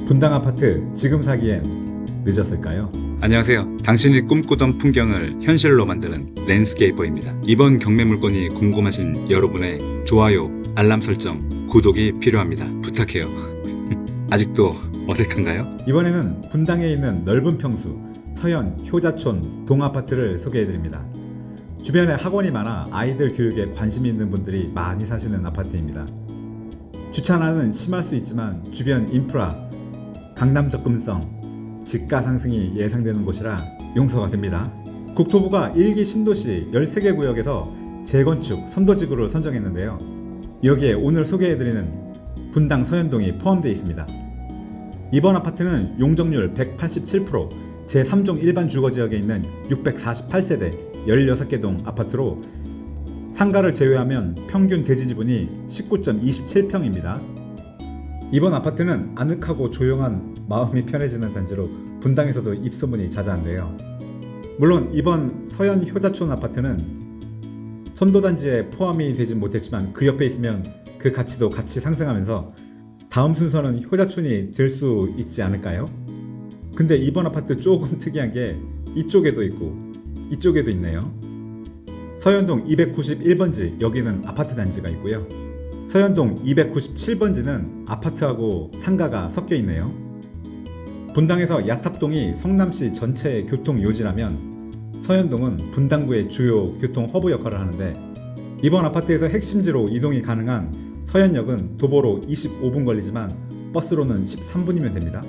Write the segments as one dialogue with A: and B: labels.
A: 분당 아파트 지금 사기엔 늦었을까요?
B: 안녕하세요. 당신이 꿈꾸던 풍경을 현실로 만드는 랜스케이퍼입니다. 이번 경매 물건이 궁금하신 여러분의 좋아요, 알람 설정, 구독이 필요합니다. 부탁해요. 아직도 어색한가요?
A: 이번에는 분당에 있는 넓은 평수 서현 효자촌 동아파트를 소개해드립니다. 주변에 학원이 많아 아이들 교육에 관심이 있는 분들이 많이 사시는 아파트입니다. 주차난은 심할 수 있지만 주변 인프라, 강남 접근성, 집가 상승이 예상되는 곳이라 용서가 됩니다. 국토부가 1기 신도시 13개 구역에서 재건축 선도지구를 선정했는데요. 여기에 오늘 소개해드리는 분당 서현동이 포함되어 있습니다. 이번 아파트는 용적률 187%, 제3종 일반 주거지역에 있는 648세대 16개 동 아파트로 상가를 제외하면 평균 대지 지분이 19.27평입니다. 이번 아파트는 아늑하고 조용한 마음이 편해지는 단지로 분당에서도 입소문이 자자한데요. 물론 이번 서현 효자촌 아파트는 선도단지에 포함이 되진 못했지만 그 옆에 있으면 그 가치도 같이 상승하면서 다음 순서는 효자촌이 될 수 있지 않을까요? 근데 이번 아파트 조금 특이한 게 이쪽에도 있고 이쪽에도 있네요. 서현동 291번지 여기는 아파트 단지가 있고요. 서현동 297번지는 아파트하고 상가가 섞여 있네요. 분당에서 야탑동이 성남시 전체의 교통 요지라면 서현동은 분당구의 주요 교통 허브 역할을 하는데 이번 아파트에서 핵심지로 이동이 가능한 서현역은 도보로 25분 걸리지만 버스로는 13분이면 됩니다.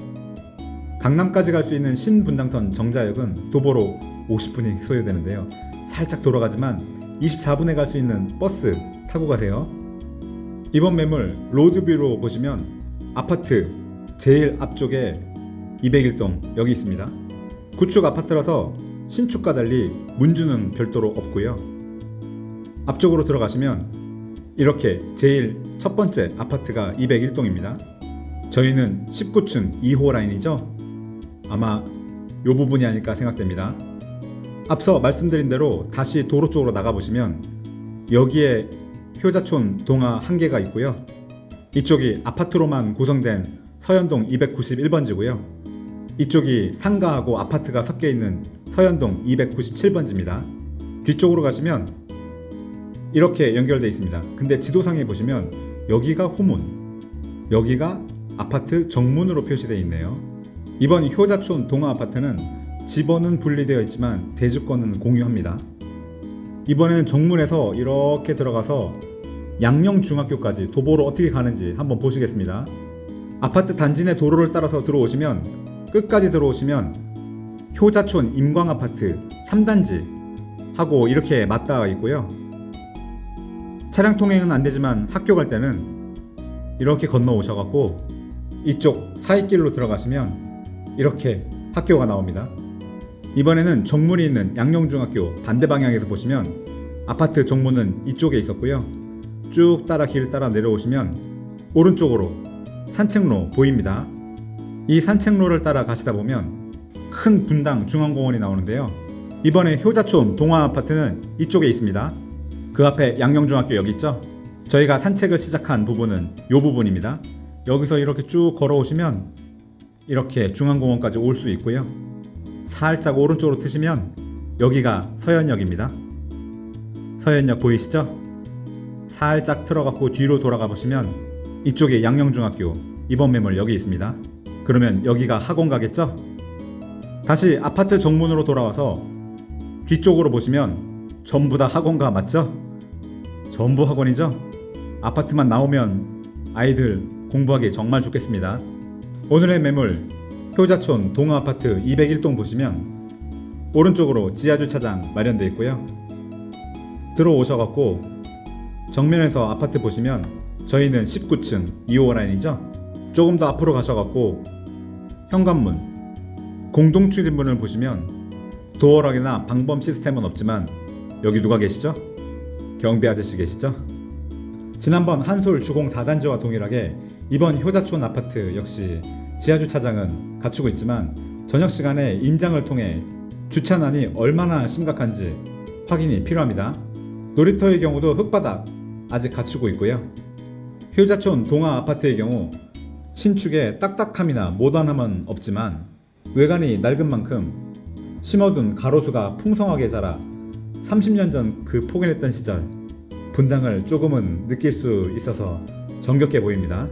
A: 강남까지 갈 수 있는 신분당선 정자역은 도보로 50분이 소요되는데요. 살짝 돌아가지만 24분에 갈 수 있는 버스 타고 가세요. 이번 매물 로드뷰로 보시면 아파트 제일 앞쪽에 201동 여기 있습니다. 구축 아파트라서 신축과 달리 문주는 별도로 없고요. 앞쪽으로 들어가시면 이렇게 제일 첫 번째 아파트가 201동입니다. 저희는 19층 2호 라인이죠. 아마 이 부분이 아닐까 생각됩니다. 앞서 말씀드린 대로 다시 도로 쪽으로 나가보시면 여기에 효자촌 동아 한 개가 있고요. 이쪽이 아파트로만 구성된 서현동 291번지고요. 이쪽이 상가하고 아파트가 섞여 있는 서현동 297번지입니다. 뒤쪽으로 가시면 이렇게 연결되어 있습니다. 근데 지도상에 보시면 여기가 후문, 여기가 아파트 정문으로 표시되어 있네요. 이번 효자촌 동아 아파트는 집원은 분리되어 있지만 대주권은 공유합니다. 이번에는 정문에서 이렇게 들어가서 양명중학교까지 도보로 어떻게 가는지 한번 보시겠습니다. 아파트 단지 내 도로를 따라서 들어오시면 끝까지 들어오시면 효자촌 임광아파트 3단지 하고 이렇게 맞닿아 있고요. 차량 통행은 안되지만 학교 갈 때는 이렇게 건너 오셔갖고 이쪽 사이길로 들어가시면 이렇게 학교가 나옵니다. 이번에는 정문이 있는 양명중학교 반대 방향에서 보시면 아파트 정문은 이쪽에 있었고요. 쭉 따라 길 따라 내려오시면 오른쪽으로 산책로 보입니다. 이 산책로를 따라 가시다 보면 큰 분당 중앙공원이 나오는데요. 이번에 효자촌 동아 아파트는 이쪽에 있습니다. 그 앞에 양명중학교 여기 있죠? 저희가 산책을 시작한 부분은 이 부분입니다. 여기서 이렇게 쭉 걸어오시면 이렇게 중앙공원까지 올 수 있고요. 살짝 오른쪽으로 트시면 여기가 서현역입니다. 서현역 보이시죠? 살짝 틀어갖고 뒤로 돌아가 보시면 이쪽에 양명중학교 이번 매물 여기 있습니다. 그러면 여기가 학원 가겠죠? 다시 아파트 정문으로 돌아와서 뒤쪽으로 보시면 전부 다 학원가 맞죠? 전부 학원이죠? 아파트만 나오면 아이들 공부하기 정말 좋겠습니다. 오늘의 매물 효자촌 동아아파트 201동 보시면 오른쪽으로 지하주차장 마련되어 있고요. 들어오셔갖고 정면에서 아파트 보시면 저희는 19층 2호 라인이죠. 조금 더 앞으로 가셔갖고 현관문 공동출입문을 보시면 도어락이나 방범 시스템은 없지만 여기 누가 계시죠? 경비 아저씨 계시죠? 지난번 한솔 주공 4단지와 동일하게 이번 효자촌 아파트 역시 지하주차장은 갖추고 있지만 저녁시간에 임장을 통해 주차난이 얼마나 심각한지 확인이 필요합니다. 놀이터의 경우도 흙바닥 아직 갖추고 있고요. 효자촌 동아 아파트의 경우 신축에 딱딱함이나 모던함은 없지만 외관이 낡은 만큼 심어둔 가로수가 풍성하게 자라 30년 전 그 포근했던 시절 분당을 조금은 느낄 수 있어서 정겹게 보입니다.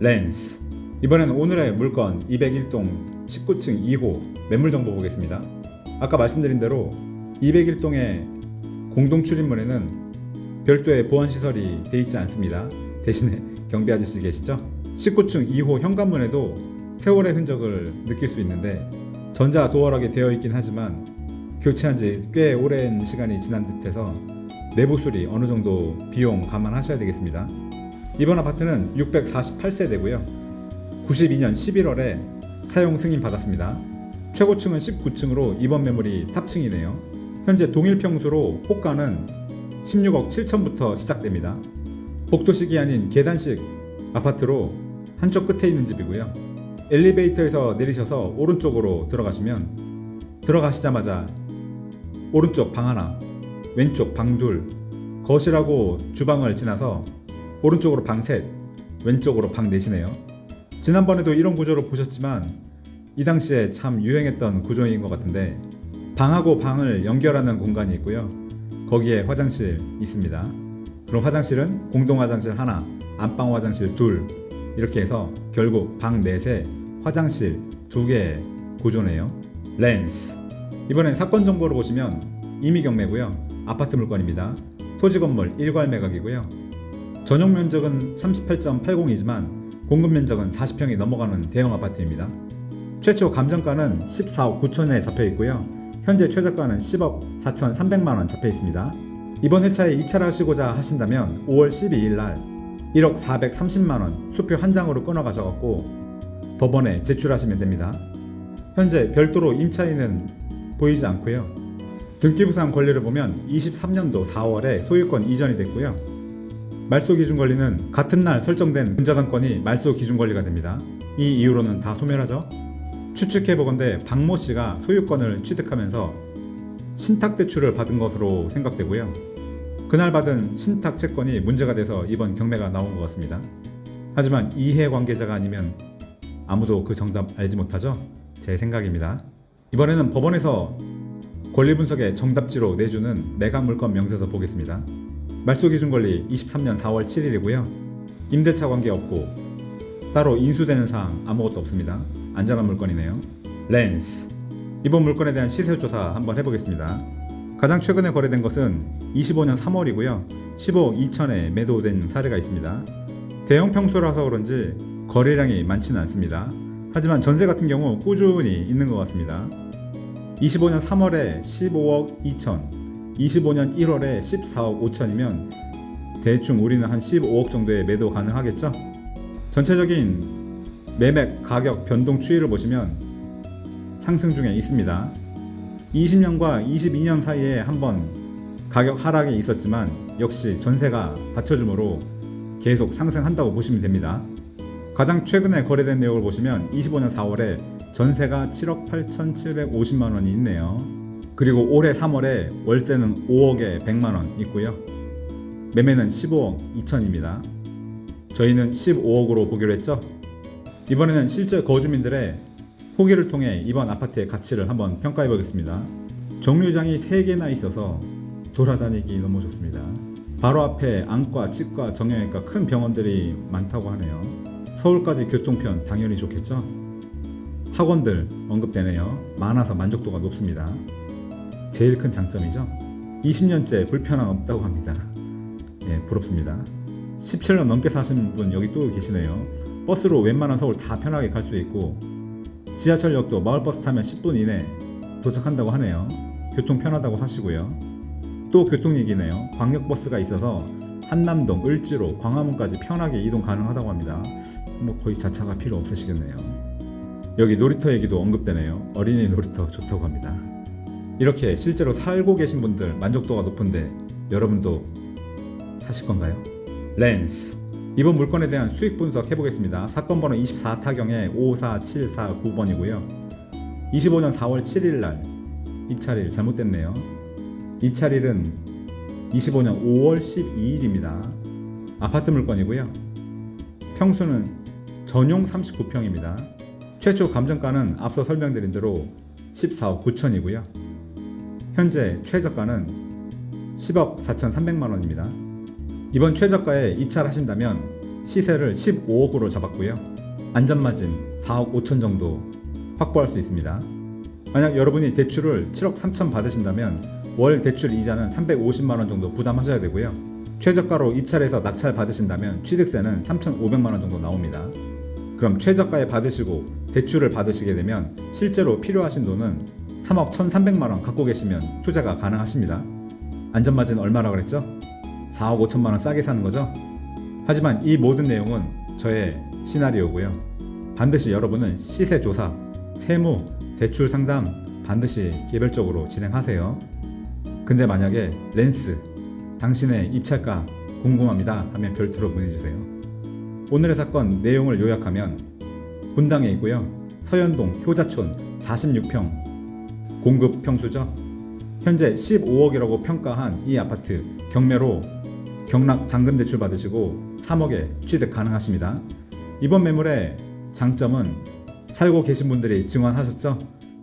A: 렌스. 이번엔 오늘의 물건 201동 19층 2호 매물 정보 보겠습니다. 아까 말씀드린 대로 201동의 공동 출입문에는 별도의 보안 시설이 되어 있지 않습니다. 대신에 경비 아저씨 계시죠? 19층 2호 현관문에도 세월의 흔적을 느낄 수 있는데 전자 도어락이 되어 있긴 하지만 교체한 지 꽤 오랜 시간이 지난 듯해서 내부 수리 어느 정도 비용 감안하셔야 되겠습니다. 이번 아파트는 648세대고요. 92년 11월에 사용 승인 받았습니다. 최고층은 19층으로 이번 매물이 탑층이네요. 현재 동일 평수로 호가는 16억 7천부터 시작됩니다. 복도식이 아닌 계단식 아파트로 한쪽 끝에 있는 집이고요. 엘리베이터에서 내리셔서 오른쪽으로 들어가시자마자 오른쪽 방 하나, 왼쪽 방 둘, 거실하고 주방을 지나서 오른쪽으로 방 셋, 왼쪽으로 방 넷이네요. 지난번에도 이런 구조를 보셨지만 이 당시에 참 유행했던 구조인 것 같은데 방하고 방을 연결하는 공간이 있고요. 거기에 화장실 있습니다. 그럼 화장실은 공동 화장실 하나, 안방 화장실 둘 이렇게 해서 결국 방 넷에 화장실 2개의 구조네요. 렌스. 이번엔 사건 정보를 보시면 임의 경매고요. 아파트 물건입니다. 토지 건물 1괄 매각이고요. 전용 면적은 38.80이지만 공급 면적은 40평이 넘어가는 대형 아파트입니다. 최초 감정가는 14억 9천에 잡혀 있고요. 현재 최저가는 10억 4,300만 원 잡혀 있습니다. 이번 회차에 입찰을 하시고자 하신다면 5월 12일 날 1억 430만 원 수표 한 장으로 끊어가셔갖고 법원에 제출하시면 됩니다. 현재 별도로 임차인은 보이지 않고요. 등기부상 권리를 보면 23년도 4월에 소유권 이전이 됐고요. 말소 기준 권리는 같은 날 설정된 분자상권이 말소 기준 권리가 됩니다. 이 이유로는 다 소멸하죠. 추측해보건대 박모 씨가 소유권을 취득하면서 신탁 대출을 받은 것으로 생각되고요. 그날 받은 신탁 채권이 문제가 돼서 이번 경매가 나온 것 같습니다. 하지만 이해관계자가 아니면 아무도 그 정답 알지 못하죠? 제 생각입니다. 이번에는 법원에서 권리분석의 정답지로 내주는 매각 물건 명세서 보겠습니다. 말소 기준 권리 23년 4월 7일이고요. 임대차 관계 없고 따로 인수되는 사항 아무것도 없습니다. 안전한 물건이네요. 렌스. 이번 물건에 대한 시세 조사 한번 해보겠습니다. 가장 최근에 거래된 것은 25년 3월이고요. 15억 2천에 매도된 사례가 있습니다. 대형 평수라서 그런지 거래량이 많지는 않습니다. 하지만 전세 같은 경우 꾸준히 있는 것 같습니다. 25년 3월에 15억 2천, 25년 1월에 14억 5천이면 대충 우리는 한 15억 정도의 매도 가능하겠죠? 전체적인 매매 가격 변동 추이를 보시면 상승 중에 있습니다. 20년과 22년 사이에 한번 가격 하락이 있었지만 역시 전세가 받쳐주므로 계속 상승한다고 보시면 됩니다. 가장 최근에 거래된 내역을 보시면 25년 4월에 전세가 7억 8,750만 원이 있네요. 그리고 올해 3월에 월세는 5억에 100만 원 있고요. 매매는 15억 2천입니다. 저희는 15억으로 보기로 했죠. 이번에는 실제 거주민들의 후기를 통해 이번 아파트의 가치를 한번 평가해 보겠습니다. 정류장이 3개나 있어서 돌아다니기 너무 좋습니다. 바로 앞에 안과, 치과, 정형외과 큰 병원들이 많다고 하네요. 서울까지 교통편 당연히 좋겠죠. 학원들 언급되네요. 많아서 만족도가 높습니다. 제일 큰 장점이죠. 20년째 불편함 없다고 합니다. 예, 부럽습니다. 17년 넘게 사신 분 여기 또 계시네요. 버스로 웬만한 서울 다 편하게 갈 수 있고 지하철역도 마을버스 타면 10분 이내 도착한다고 하네요. 교통 편하다고 하시고요. 또 교통 얘기네요. 광역버스가 있어서 한남동, 을지로, 광화문까지 편하게 이동 가능하다고 합니다. 뭐 거의 자차가 필요 없으시겠네요. 여기 놀이터 얘기도 언급되네요. 어린이 놀이터 좋다고 합니다. 이렇게 실제로 살고 계신 분들 만족도가 높은데 여러분도 사실 건가요? 렌스. 이번 물건에 대한 수익 분석 해보겠습니다. 사건 번호 24타경에 54749번이고요. 25년 4월 7일날 입찰일 잘못됐네요. 입찰일은 25년 5월 12일입니다. 아파트 물건이고요. 평수는 전용 39평입니다. 최초 감정가는 앞서 설명드린 대로 14억 9천이고요. 현재 최저가는 10억 4,300만 원입니다. 이번 최저가에 입찰하신다면 시세를 15억으로 잡았고요. 안전마진 4억 5천 정도 확보할 수 있습니다. 만약 여러분이 대출을 7억 3천 받으신다면 월 대출 이자는 350만 원 정도 부담하셔야 되고요. 최저가로 입찰해서 낙찰 받으신다면 취득세는 3,500만 원 정도 나옵니다. 그럼 최저가에 받으시고 대출을 받으시게 되면 실제로 필요하신 돈은 3억 1,300만 원 갖고 계시면 투자가 가능하십니다. 안전마진 얼마라고 그랬죠? 4억 5천만 원 싸게 사는 거죠? 하지만 이 모든 내용은 저의 시나리오고요. 반드시 여러분은 시세 조사, 세무, 대출 상담 반드시 개별적으로 진행하세요. 근데 만약에 렌스, 당신의 입찰가 궁금합니다 하면 별도로 문의주세요. 오늘의 사건 내용을 요약하면 분당에 있고요. 서현동 효자촌 46평 공급 평수죠. 현재 15억이라고 평가한 이 아파트 경매로 경락 잔금 대출 받으시고 3억에 취득 가능하십니다. 이번 매물의 장점은 살고 계신 분들이 증언하셨죠.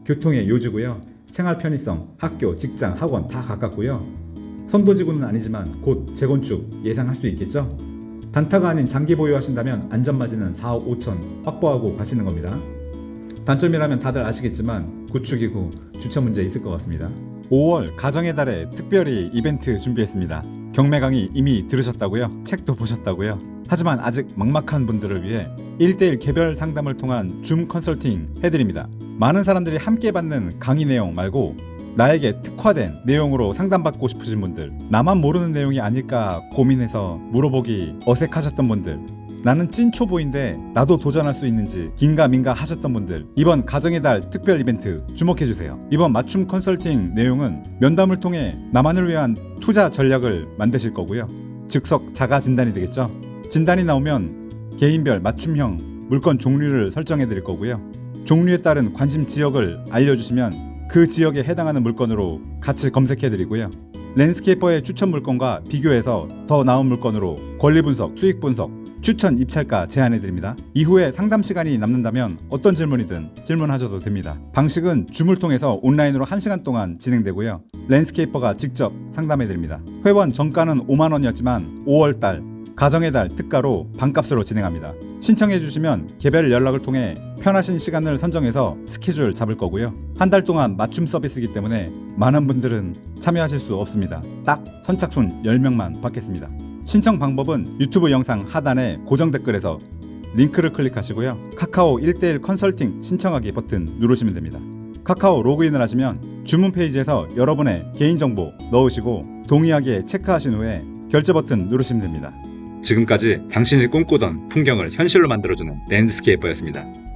A: 교통의 요지고요. 생활 편의성, 학교, 직장, 학원 다 가깝고요. 선도지구는 아니지만 곧 재건축 예상할 수 있겠죠. 단타가 아닌 장기 보유하신다면 안전마진은 4억 5천 확보하고 가시는 겁니다. 단점이라면 다들 아시겠지만 구축이고 주차 문제 있을 것 같습니다. 5월 가정의 달에 특별히 이벤트 준비했습니다. 경매 강의 이미 들으셨다고요? 책도 보셨다고요? 하지만 아직 막막한 분들을 위해 1대1 개별 상담을 통한 줌 컨설팅 해드립니다. 많은 사람들이 함께 받는 강의 내용 말고 나에게 특화된 내용으로 상담받고 싶으신 분들, 나만 모르는 내용이 아닐까 고민해서 물어보기 어색하셨던 분들, 나는 찐 초보인데 나도 도전할 수 있는지 긴가민가 하셨던 분들, 이번 가정의 달 특별 이벤트 주목해주세요. 이번 맞춤 컨설팅 내용은 면담을 통해 나만을 위한 투자 전략을 만드실 거고요. 즉석 자가 진단이 되겠죠. 진단이 나오면 개인별 맞춤형 물건 종류를 설정해 드릴 거고요. 종류에 따른 관심 지역을 알려주시면 그 지역에 해당하는 물건으로 같이 검색해 드리고요. 랜스케이퍼의 추천 물건과 비교해서 더 나은 물건으로 권리 분석, 수익 분석, 추천 입찰가 제안해 드립니다. 이후에 상담 시간이 남는다면 어떤 질문이든 질문하셔도 됩니다. 방식은 줌을 통해서 온라인으로 1시간 동안 진행되고요. 랜스케이퍼가 직접 상담해 드립니다. 회원 정가는 5만 원이었지만 5월달 가정의 달 특가로 반값으로 진행합니다. 신청해 주시면 개별 연락을 통해 편하신 시간을 선정해서 스케줄 잡을 거고요. 한 달 동안 맞춤 서비스이기 때문에 많은 분들은 참여하실 수 없습니다. 딱 선착순 10명만 받겠습니다. 신청 방법은 유튜브 영상 하단에 고정 댓글에서 링크를 클릭하시고요. 카카오 1대1 컨설팅 신청하기 버튼 누르시면 됩니다. 카카오 로그인을 하시면 주문 페이지에서 여러분의 개인정보 넣으시고 동의하기에 체크하신 후에 결제 버튼 누르시면 됩니다.
B: 지금까지 당신이 꿈꾸던 풍경을 현실로 만들어주는 랜드스케이퍼였습니다.